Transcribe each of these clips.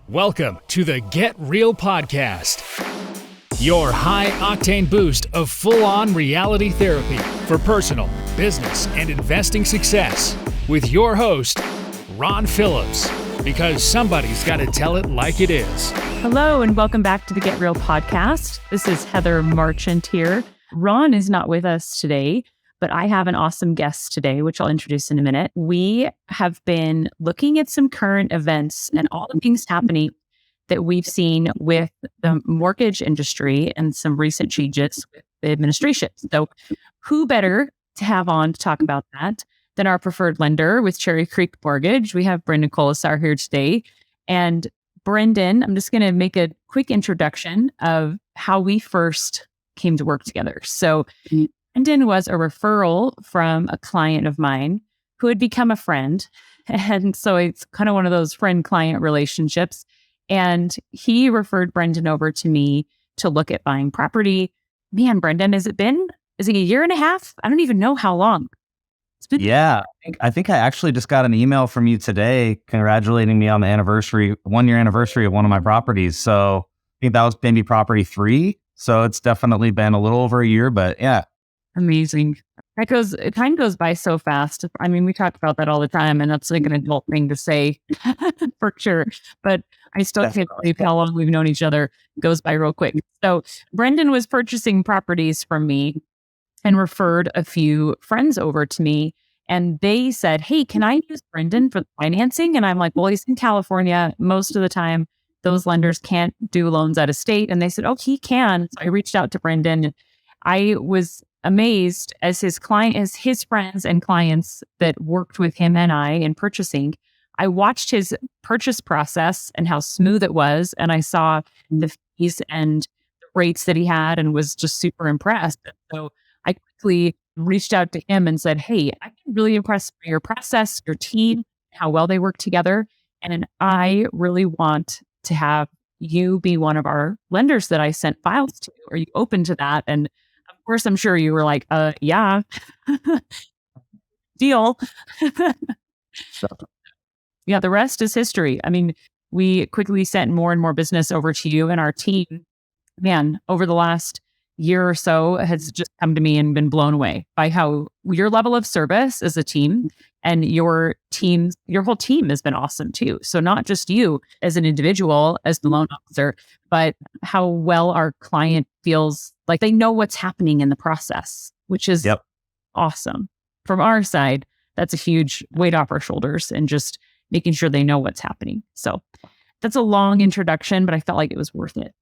Welcome to the Get Real Podcast, your high-octane boost of full-on reality therapy for personal, business, and investing success with your host, Ron Phillips, because somebody's got to tell it like it is. Hello, and welcome back to the Get Real Podcast. This is Heather Marchant here. Ron is not with us today, but I have an awesome guest today, which I'll introduce in a minute. We have been looking at some current events and all the things happening that we've seen with the mortgage industry and some recent changes with the administration. So who better to have on to talk about that than our preferred lender with Cherry Creek Mortgage? We have Brendan Kolesar here today. And Brendan, I'm just going to make a quick introduction of how we first came to work together. So Brendan was a referral from a client of mine who had become a friend. And so it's kind of one of those friend-client relationships. And he referred Brendan over to me to look at buying property. Man, Brendan, is it a year and a half? I don't even know how long. It's been. Yeah, I think I actually just got an email from you today congratulating me on the 1-year anniversary of one of my properties. So I think that was maybe property 3. So it's definitely been a little over a year, but yeah. Amazing. Because time goes by so fast. I mean, we talk about that all the time, and that's like an adult thing to say for sure. But I still can't believe how long we've known each other. It goes by real quick. So Brendan was purchasing properties from me and referred a few friends over to me. And they said, hey, can I use Brendan for the financing? And I'm like, well, he's in California. Most of the time, those lenders can't do loans out of state. And they said, oh, he can. So I reached out to Brendan. I was amazed as his friends and clients that worked with him and I in purchasing. I watched his purchase process and how smooth it was. And I saw the fees and the rates that he had and was just super impressed. So I quickly reached out to him and said, hey, I'm really impressed by your process, your team, how well they work together. And I really want to have you be one of our lenders that I sent files to. Are you open to that? And of course, I'm sure you were like, yeah, deal. Yeah, the rest is history. I mean, we quickly sent more and more business over to you, and our team, man, over the last year or so has just come to me and been blown away by how your level of service as a team and your whole team has been awesome too. So not just you as an individual, as the loan officer, but how well our client feels like they know what's happening in the process, which is awesome. From our side, that's a huge weight off our shoulders and just making sure they know what's happening. So that's a long introduction, but I felt like it was worth it.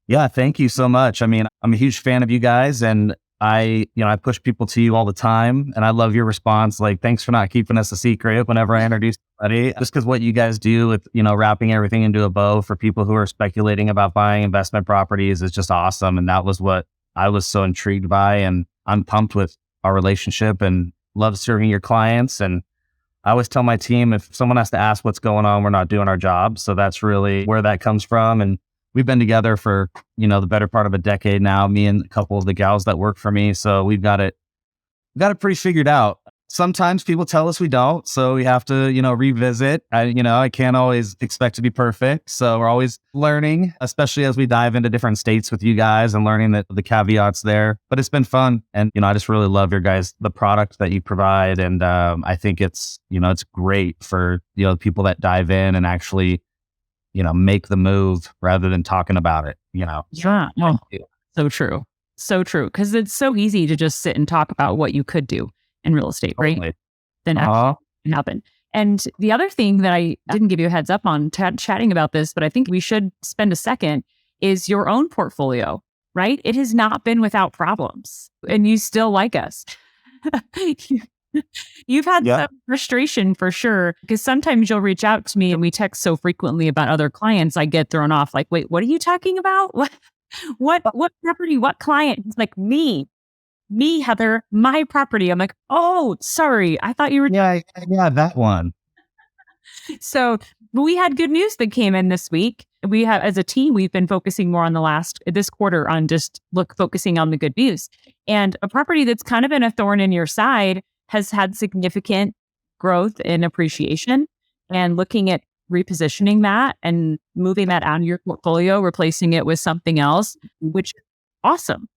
Yeah, thank you so much. I mean, I'm a huge fan of you guys, and I push people to you all the time, and I love your response. Like, thanks for not keeping us a secret whenever I introduce somebody, just because what you guys do with, wrapping everything into a bow for people who are speculating about buying investment properties is just awesome. And that was what I was so intrigued by. And I'm pumped with our relationship and love serving your clients. And I always tell my team, if someone has to ask what's going on, we're not doing our job. So that's really where that comes from. And we've been together for, the better part of a decade now, me and a couple of the gals that work for me. So we've got it pretty figured out. Sometimes people tell us we don't. So we have to, revisit. I can't always expect to be perfect. So we're always learning, especially as we dive into different states with you guys and learning the caveats there. But it's been fun. And, I just really love the product that you provide. And I think it's great for, people that dive in and actually make the move rather than talking about it, Yeah. Oh, so true. So true. Because it's so easy to just sit and talk about what you could do in real estate, right? Totally. Then actually happen. And the other thing that I didn't give you a heads up on chatting about this, but I think we should spend a second, is your own portfolio, right? It has not been without problems, and you still like us. You've had some frustration for sure, because sometimes you'll reach out to me and we text so frequently about other clients, I get thrown off. Like, wait, what are you talking about? What property? What client? It's like me, Heather, my property. I'm like, oh, sorry. I thought you were. Yeah, that one. So we had good news that came in this week. We have, as a team, we've been focusing more on this quarter on just focusing on the good news. And a property that's kind of been a thorn in your side has had significant growth in appreciation. And looking at repositioning that and moving that out of your portfolio, replacing it with something else, which is awesome.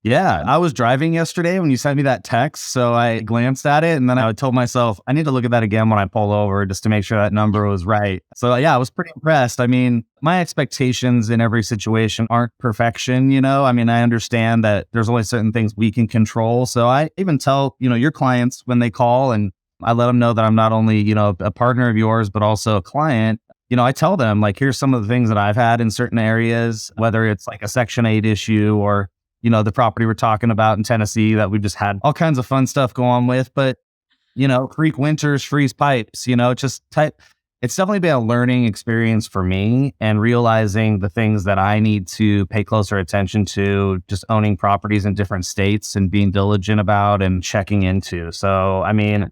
Yeah, I was driving yesterday when you sent me that text. So I glanced at it and then I told myself, I need to look at that again when I pull over just to make sure that number was right. So yeah, I was pretty impressed. I mean, my expectations in every situation aren't perfection, I mean, I understand that there's only certain things we can control. So I even tell, your clients when they call, and I let them know that I'm not only, a partner of yours, but also a client. I tell them, like, here's some of the things that I've had in certain areas, whether it's like a Section 8 issue or the property we're talking about in Tennessee that we just had all kinds of fun stuff go on with. But, freak winters, freeze pipes, it's definitely been a learning experience for me, and realizing the things that I need to pay closer attention to, just owning properties in different states and being diligent about and checking into. So, I mean,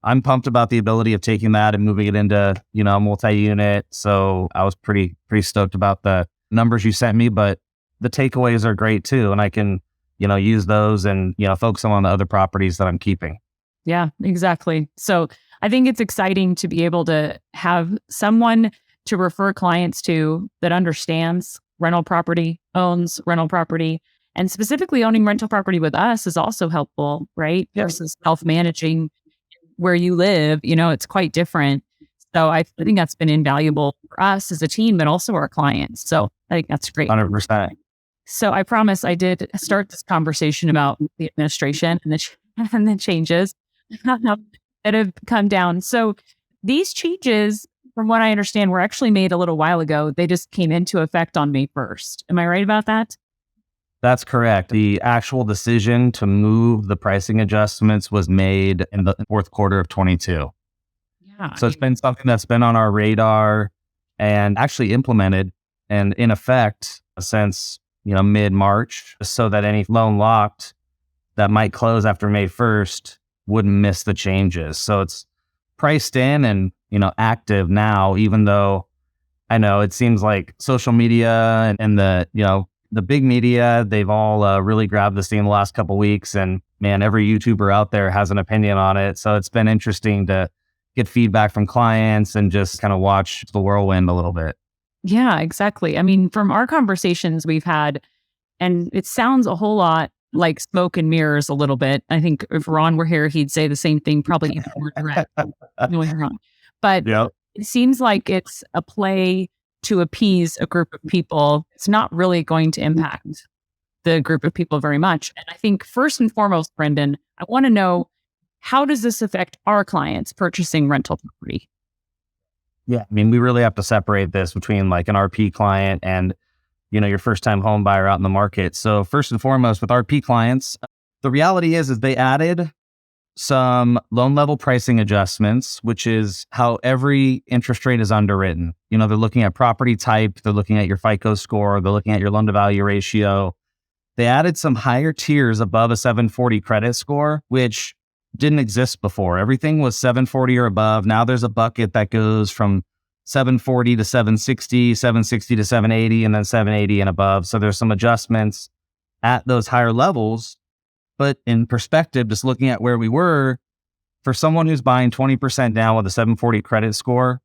I'm pumped about the ability of taking that and moving it into, multi-unit. So I was pretty stoked about the numbers you sent me, but the takeaways are great too. And I can, use those and, focus on the other properties that I'm keeping. Yeah, exactly. So I think it's exciting to be able to have someone to refer clients to that understands rental property, owns rental property, and specifically owning rental property with us is also helpful, right? Yeah. Versus self-managing where you live, it's quite different. So I think that's been invaluable for us as a team, but also our clients. So I think that's great. 100%. So I promise I did start this conversation about the administration and the changes that have come down. So these changes, from what I understand, were actually made a little while ago. They just came into effect on May 1st. Am I right about that? That's correct. The actual decision to move the pricing adjustments was made in the fourth quarter of 22. Yeah. So it's been something that's been on our radar and actually implemented and in effect since, mid-March, so that any loan locked that might close after May 1st wouldn't miss the changes. So it's priced in and, active now, even though I know it seems like social media and the big media, they've all really grabbed the steam the last couple of weeks, and man, every YouTuber out there has an opinion on it. So it's been interesting to get feedback from clients and just kind of watch the whirlwind a little bit. Yeah, exactly. I mean, from our conversations we've had, and it sounds a whole lot like smoke and mirrors a little bit. I think if Ron were here, he'd say the same thing, probably even more direct. No, Ron. But Yep. It seems like it's a play to appease a group of people. It's not really going to impact the group of people very much. And I think first and foremost, Brendan, I want to know, how does this affect our clients purchasing rental property? Yeah. I mean, we really have to separate this between like an RP client and, your first time home buyer out in the market. So first and foremost with RP clients, the reality is they added some loan level pricing adjustments, which is how every interest rate is underwritten. They're looking at property type, they're looking at your FICO score, they're looking at your loan to value ratio. They added some higher tiers above a 740 credit score, which didn't exist before. Everything was 740 or above. Now there's a bucket that goes from 740 to 760, 760 to 780, and then 780 and above. So there's some adjustments at those higher levels. But in perspective, just looking at where we were, for someone who's buying 20% down with a 740 credit score,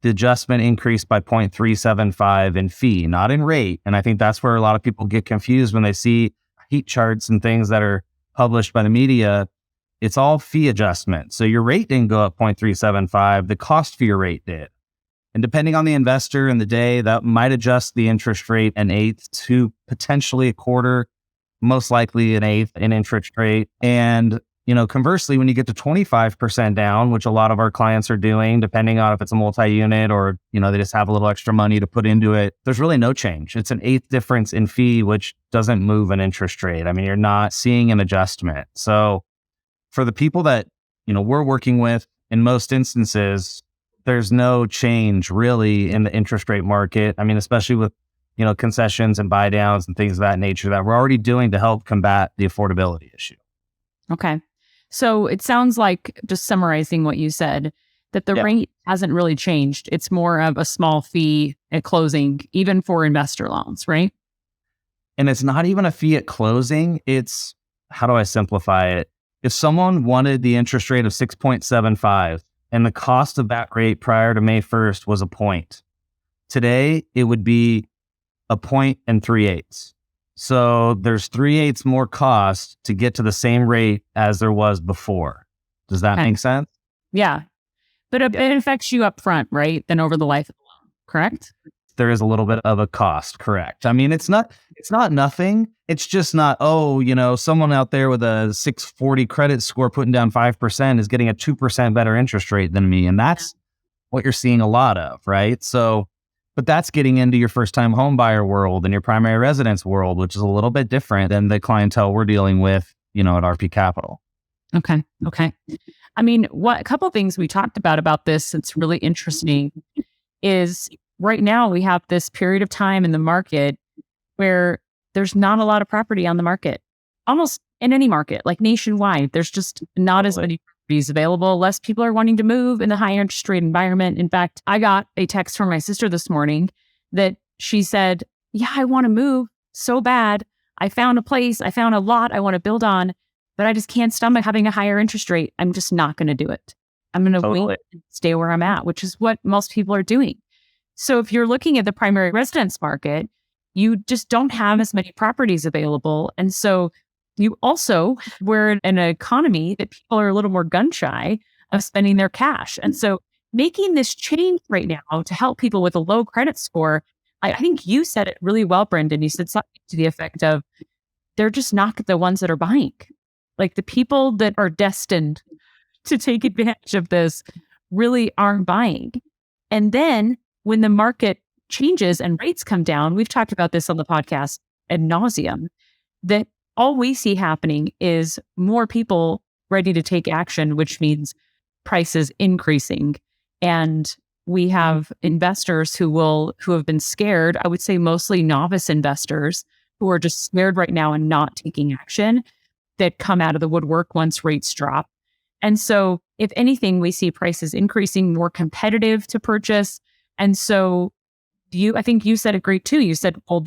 the adjustment increased by 0.375 in fee, not in rate. And I think that's where a lot of people get confused when they see heat charts and things that are published by the media. It's all fee adjustment. So your rate didn't go up 0.375, the cost for your rate did. And depending on the investor and the day, that might adjust the interest rate an eighth to potentially a quarter, most likely an eighth in interest rate. And, conversely, when you get to 25% down, which a lot of our clients are doing, depending on if it's a multi-unit or, they just have a little extra money to put into it, there's really no change. It's an eighth difference in fee, which doesn't move an interest rate. I mean, you're not seeing an adjustment. So for the people that, we're working with, in most instances, there's no change really in the interest rate market. I mean, especially with, concessions and buy downs and things of that nature that we're already doing to help combat the affordability issue. Okay. So it sounds like, just summarizing what you said, that the rate hasn't really changed. It's more of a small fee at closing, even for investor loans, right? And it's not even a fee at closing. It's, how do I simplify it? If someone wanted the interest rate of 6.75 and the cost of that rate prior to May 1st was a point. Today, it would be a point and 3/8. So there's 3/8 more cost to get to the same rate as there was before. Does that make sense? Yeah. But it affects you up front, right? Then over the life of the loan, correct? There is a little bit of a cost, correct? I mean, it's not nothing. It's just not, someone out there with a 640 credit score putting down 5% is getting a 2% better interest rate than me. And that's what you're seeing a lot of, right? So, but that's getting into your first time home buyer world and your primary residence world, which is a little bit different than the clientele we're dealing with, at RP Capital. Okay. I mean, a couple of things we talked about this that's really interesting is right now we have this period of time in the market where there's not a lot of property on the market, almost in any market, like nationwide. There's just not as many properties available. Less people are wanting to move in the high interest rate environment. In fact, I got a text from my sister this morning that she said, yeah, I want to move so bad. I found a place, I found a lot I want to build on, but I just can't stomach having a higher interest rate. I'm just not going to do it. I'm going to wait and stay where I'm at, which is what most people are doing. So if you're looking at the primary residence market, you just don't have as many properties available. And so we're in an economy that people are a little more gun shy of spending their cash. And so making this change right now to help people with a low credit score, I think you said it really well, Brendan. You said something to the effect of, they're just not the ones that are buying. Like the people that are destined to take advantage of this really aren't buying. And then when the market changes and rates come down, we've talked about this on the podcast ad nauseum, that all we see happening is more people ready to take action, which means prices increasing. And we have investors who have been scared, I would say mostly novice investors who are just scared right now and not taking action, that come out of the woodwork once rates drop. And so if anything, we see prices increasing, more competitive to purchase. And so I think you said it great too. You said, well,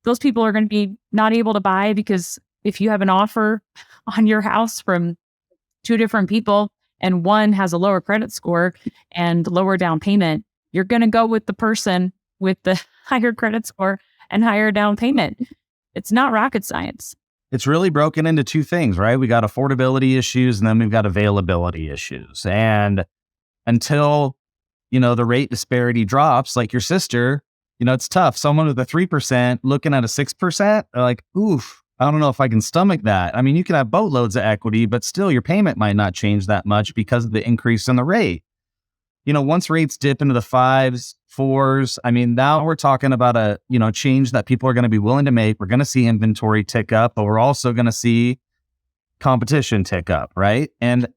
those people are going to be not able to buy because if you have an offer on your house from two different people and one has a lower credit score and lower down payment, you're going to go with the person with the higher credit score and higher down payment. It's not rocket science. It's really broken into two things, right? We got affordability issues and then we've got availability issues. And until, the rate disparity drops, like your sister, it's tough. Someone with a 3% looking at a 6%, they're like, oof, I don't know if I can stomach that. I mean, you can have boatloads of equity, but still your payment might not change that much because of the increase in the rate. Once rates dip into the 5s, 4s, I mean, now we're talking about a, change that people are going to be willing to make. We're going to see inventory tick up, but we're also going to see competition tick up, right? And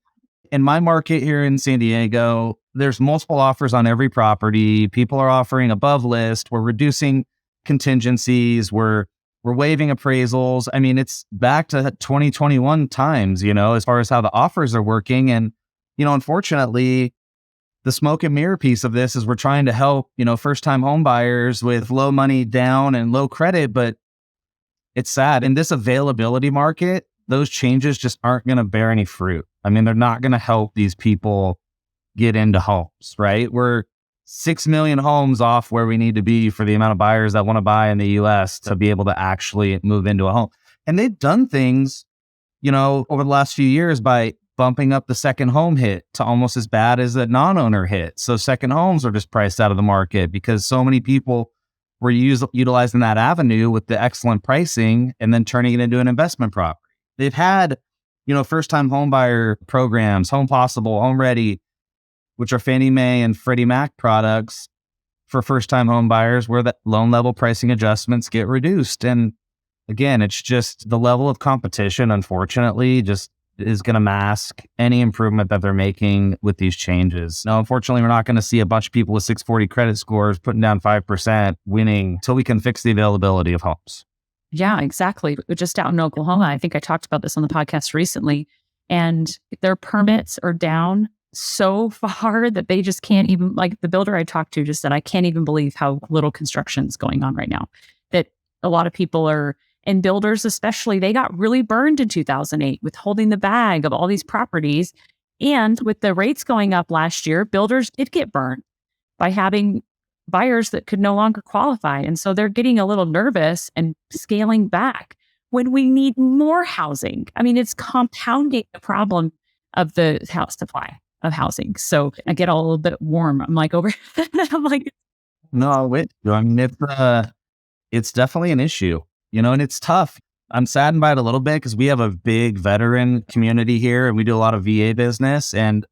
in my market here in San Diego, there's multiple offers on every property. People are offering above list. We're reducing contingencies. We're waiving appraisals. I mean, it's back to 2021 times, as far as how the offers are working. And, unfortunately, the smoke and mirror piece of this is we're trying to help, first-time home buyers with low money down and low credit, but it's sad. In this availability market, those changes just aren't going to bear any fruit. I mean, they're not going to help these people get into homes, right? We're 6 million homes off where we need to be for the amount of buyers that want to buy in the US to be able to actually move into a home. And they've done things, over the last few years by bumping up the second home hit to almost as bad as a non-owner hit. So second homes are just priced out of the market because so many people were utilizing that avenue with the excellent pricing and then turning it into an investment property. They've had, first-time home buyer programs, Home Possible, Home Ready, which are Fannie Mae and Freddie Mac products for first-time home buyers where the loan level pricing adjustments get reduced. And again, it's just the level of competition, unfortunately, just is going to mask any improvement that they're making with these changes. Now, unfortunately, we're not going to see a bunch of people with 640 credit scores putting down 5% winning until we can fix the availability of homes. Yeah, exactly. Just out in Oklahoma, I think I talked about this on the podcast recently, and their permits are down so far that they just can't even, like the builder I talked to just said, I can't even believe how little construction is going on right now. That a lot of people are, and builders especially, they got really burned in 2008 with holding the bag of all these properties. And with the rates going up last year, builders did get burned by having buyers that could no longer qualify. And so they're getting a little nervous and scaling back when we need more housing. I mean, it's compounding the problem of the house supply of housing. So I get a little bit warm. I'm like I'm like, No, wait. I mean, it's definitely an issue, and it's tough. I'm saddened by it a little bit because we have a big veteran community here and we do a lot of VA business. And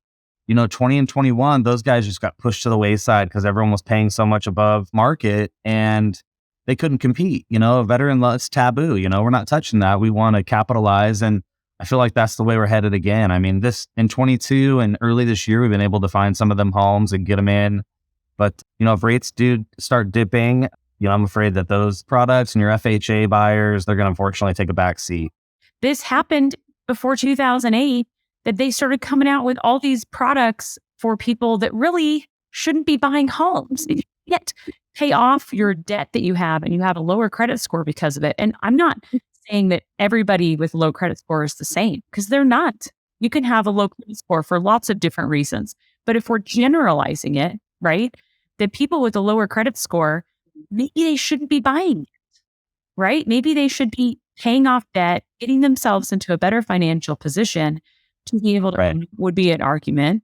20 and 21, those guys just got pushed to the wayside because everyone was paying so much above market and they couldn't compete. A veteran, it's taboo. We're not touching that. We want to capitalize. And I feel like that's the way we're headed again. I mean, this in 22 and early this year, we've been able to find some of them homes and get them in. But, if rates do start dipping, I'm afraid that those products and your FHA buyers, they're going to unfortunately take a back seat. This happened before 2008. That they started coming out with all these products for people that really shouldn't be buying homes. If you can't pay off your debt that you have and you have a lower credit score because of it. And I'm not saying that everybody with low credit score is the same, because they're not. You can have a low credit score for lots of different reasons. But if we're generalizing it, right, that people with a lower credit score, maybe they shouldn't be buying it, right? Maybe they should be paying off debt, getting themselves into a better financial position to be able to, would be an argument.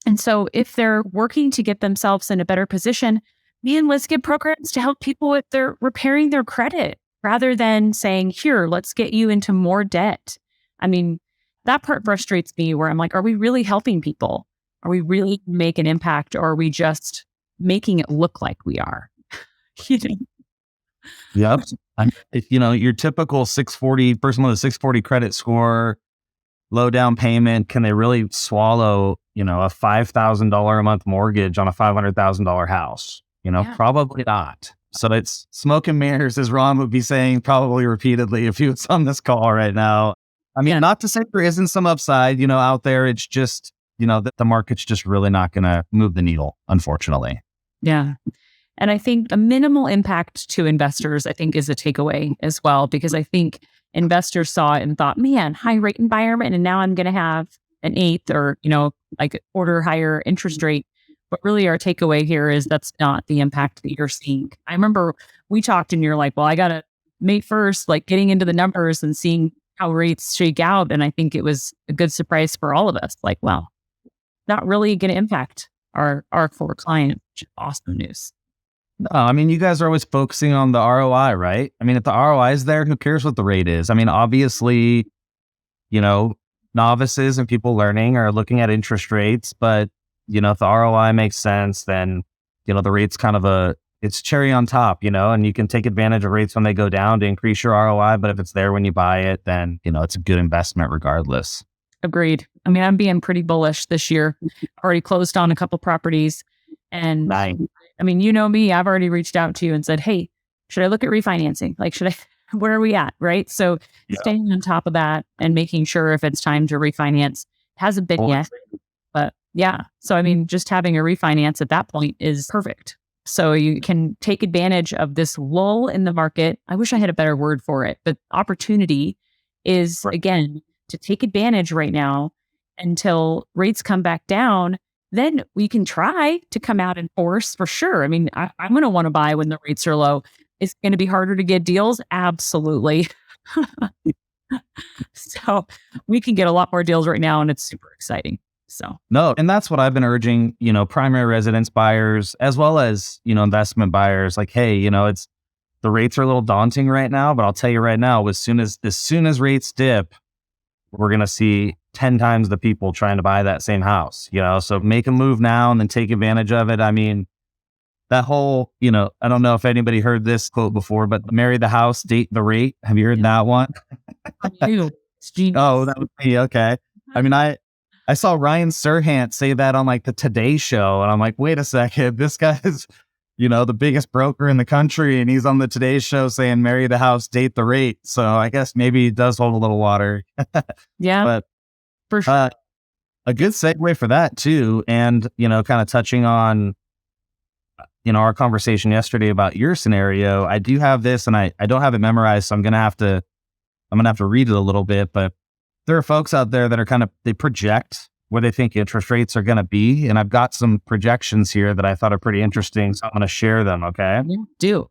And so if they're working to get themselves in a better position, let's get programs to help people with their repairing their credit rather than saying, here, let's get you into more debt. I mean, that part frustrates me where I'm like, are we really helping people? Are we really make an impact, or are we just making it look like we are? Yep. Your typical 640 person with a 640 credit score, low down payment, can they really swallow, a $5,000 a month mortgage on a $500,000 house? Probably not. So it's smoke and mirrors, as Ron would be saying probably repeatedly if he was on this call right now. I mean, not to say there isn't some upside, out there. It's just, that the market's just really not going to move the needle, unfortunately. Yeah. And I think a minimal impact to investors, I think, is a takeaway as well, because I think investors saw it and thought, man, high rate environment, and now I'm going to have an eighth or, like order higher interest rate. But really our takeaway here is that's not the impact that you're seeing. I remember we talked and you're like, well, I got to May 1st, like getting into the numbers and seeing how rates shake out. And I think it was a good surprise for all of us. Like, wow, not really going to impact our core client. Awesome news. No, I mean, you guys are always focusing on the ROI, right? I mean, if the ROI is there, who cares what the rate is? I mean, obviously, novices and people learning are looking at interest rates, but, if the ROI makes sense, then, the rate's kind of it's cherry on top, and you can take advantage of rates when they go down to increase your ROI. But if it's there when you buy it, then, it's a good investment regardless. Agreed. I mean, I'm being pretty bullish this year. Already closed on a couple properties. And nice. I mean, me, I've already reached out to you and said, hey, should I look at refinancing? Like, where are we at? Right. So staying on top of that and making sure if it's time to refinance, hasn't been yet, but yeah. So, I mean, just having a refinance at that point is perfect. So you can take advantage of this lull in the market. I wish I had a better word for it, but opportunity is, again, to take advantage right now until rates come back down. Then we can try to come out in force for sure. I mean, I'm going to want to buy when the rates are low. It's going to be harder to get deals. Absolutely. So we can get a lot more deals right now and it's super exciting. So no, and that's what I've been urging, primary residence buyers as well as, investment buyers. Like, hey, it's the rates are a little daunting right now, but I'll tell you right now, as soon as rates dip, we're going to see 10 times the people trying to buy that same house, so make a move now and then take advantage of it. I mean, that whole, I don't know if anybody heard this quote before, but marry the house, date the rate. Have you heard that one? It's genius. Oh, that was me. Okay. I mean, I saw Ryan Serhant say that on like the Today Show. And I'm like, wait a second, this guy's, the biggest broker in the country. And he's on the Today Show saying, marry the house, date the rate. So I guess maybe it does hold a little water. Yeah. But for sure. A good segue for that too. And, kind of touching on, our conversation yesterday about your scenario. I do have this and I don't have it memorized. So I'm going to have to read it a little bit, but there are folks out there that are they project where they think interest rates are going to be. And I've got some projections here that I thought are pretty interesting. So I'm going to share them. Okay. Yeah, do.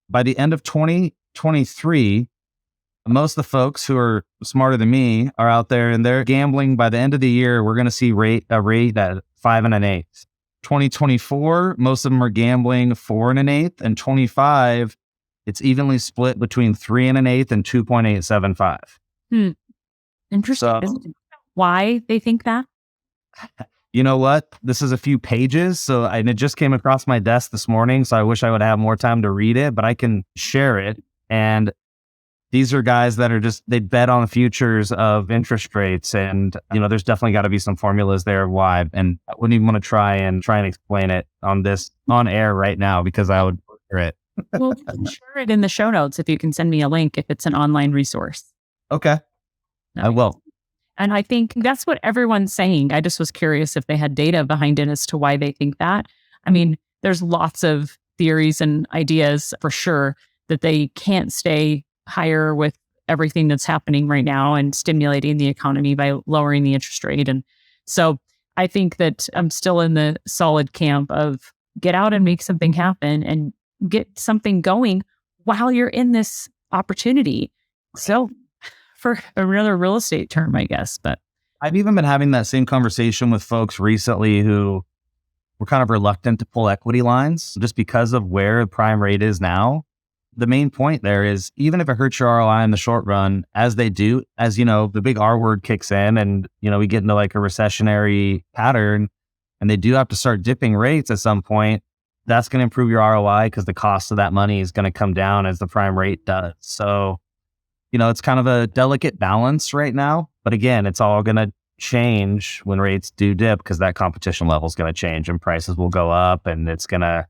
By the end of 2023, most of the folks who are smarter than me are out there and they're gambling. By the end of the year, we're going to see a rate at 5 1/8. 2024, most of them are gambling 4 1/8, and 25, it's evenly split between 3 1/8 and 2.875. Interesting. So, Isn't it? Why they think that? you know what? This is a few pages, and it just came across my desk this morning, so I wish I would have more time to read it, but I can share it. And these are guys that are they bet on the futures of interest rates. And, there's definitely got to be some formulas there of why. And I wouldn't even want to try and explain it on air right now because I would butcher it. Well, share it in the show notes if you can send me a link if it's an online resource. Okay. Nice. I will. And I think that's what everyone's saying. I just was curious if they had data behind it as to why they think that. I mean, there's lots of theories and ideas for sure that they can't stay higher with everything that's happening right now and stimulating the economy by lowering the interest rate. And so I think that I'm still in the solid camp of get out and make something happen and get something going while you're in this opportunity. So for another real estate term, I guess, but I've even been having that same conversation with folks recently who were kind of reluctant to pull equity lines just because of where the prime rate is now. The main point there is even if it hurts your ROI in the short run, as the big R word kicks in and, we get into like a recessionary pattern and they do have to start dipping rates at some point, that's going to improve your ROI because the cost of that money is going to come down as the prime rate does. So, it's kind of a delicate balance right now. But again, it's all going to change when rates do dip because that competition level is going to change and prices will go up and it's going to,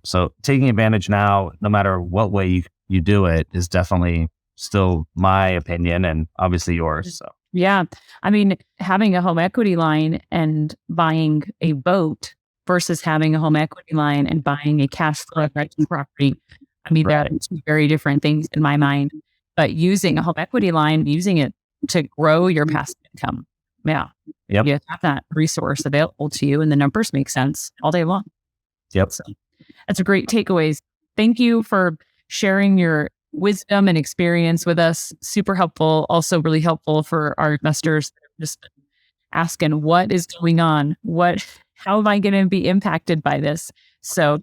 so taking advantage now, no matter what way you do it, is definitely still my opinion and obviously yours. So yeah, I mean, having a home equity line and buying a boat versus having a home equity line and buying a cash flow rental property, I mean, that are two very different things in my mind. But using a home equity line, using it to grow your passive income, yeah, yep. You have that resource available to you, and the numbers make sense all day long. Yep. So that's a great takeaways. Thank you for sharing your wisdom and experience with us. Super helpful. Also really helpful for our investors just asking what is going on? How am I going to be impacted by this? So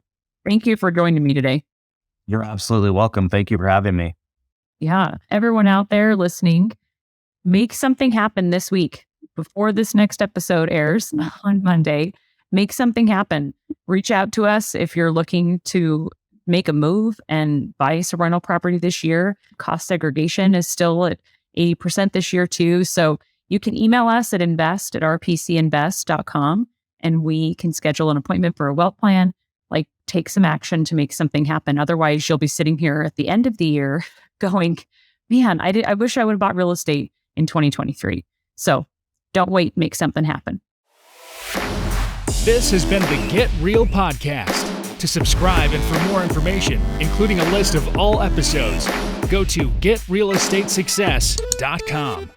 thank you for joining me today. You're absolutely welcome. Thank you for having me. Yeah. Everyone out there listening, make something happen this week before this next episode airs on Monday. Make something happen. Reach out to us if you're looking to make a move and buy some rental property this year. Cost segregation is still at 80% this year too. So you can email us at invest@rpcinvest.com and we can schedule an appointment for a wealth plan, take some action to make something happen. Otherwise, you'll be sitting here at the end of the year going, man, I wish I would have bought real estate in 2023. So don't wait, make something happen. This has been the Get Real Podcast. To subscribe and for more information, including a list of all episodes, go to getrealestatesuccess.com.